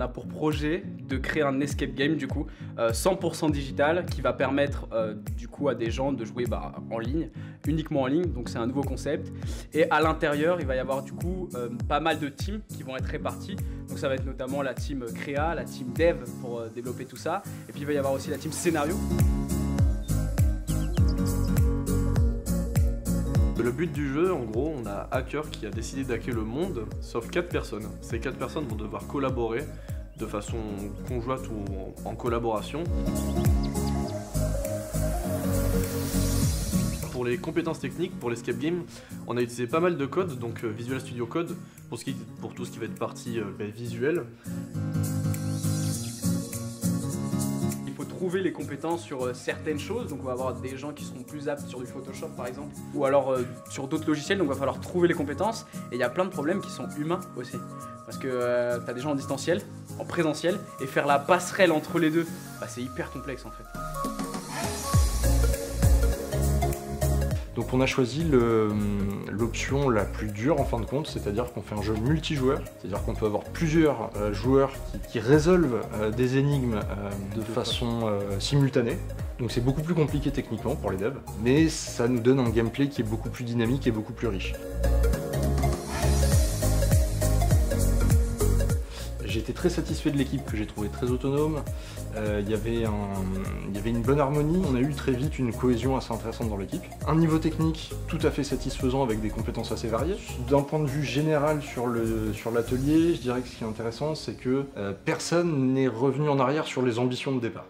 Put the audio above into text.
a pour projet de créer un escape game du coup 100% digital qui va permettre du coup à des gens de jouer en ligne, uniquement en ligne, donc c'est un nouveau concept. Et à l'intérieur, il va y avoir du coup pas mal de teams qui vont être réparties. Donc ça va être notamment la team créa, la team dev pour développer tout ça. Et puis il va y avoir aussi la team scénario. Le but du jeu, en gros, on a Hacker qui a décidé d'hacker le monde, sauf 4 personnes. Ces 4 personnes vont devoir collaborer de façon conjointe ou en collaboration. Pour les compétences techniques, pour l'escape game, on a utilisé pas mal de codes, donc Visual Studio Code, pour tout ce qui va être partie visuelle. Trouver les compétences sur certaines choses, donc on va avoir des gens qui seront plus aptes sur du Photoshop par exemple, ou alors sur d'autres logiciels, donc il va falloir trouver les compétences. Et il y a plein de problèmes qui sont humains aussi, parce que tu as des gens en distanciel, en présentiel, et faire la passerelle entre les deux, c'est hyper complexe en fait. Donc on a choisi l'option la plus dure en fin de compte, c'est-à-dire qu'on fait un jeu multijoueur, c'est-à-dire qu'on peut avoir plusieurs joueurs qui résolvent des énigmes de façon simultanée. Donc c'est beaucoup plus compliqué techniquement pour les devs, mais ça nous donne un gameplay qui est beaucoup plus dynamique et beaucoup plus riche. J'ai été très satisfait de l'équipe que j'ai trouvé très autonome. Il y avait une bonne harmonie, on a eu très vite une cohésion assez intéressante dans l'équipe. Un niveau technique tout à fait satisfaisant avec des compétences assez variées. D'un point de vue général sur l'atelier, je dirais que ce qui est intéressant, c'est que personne n'est revenu en arrière sur les ambitions de départ.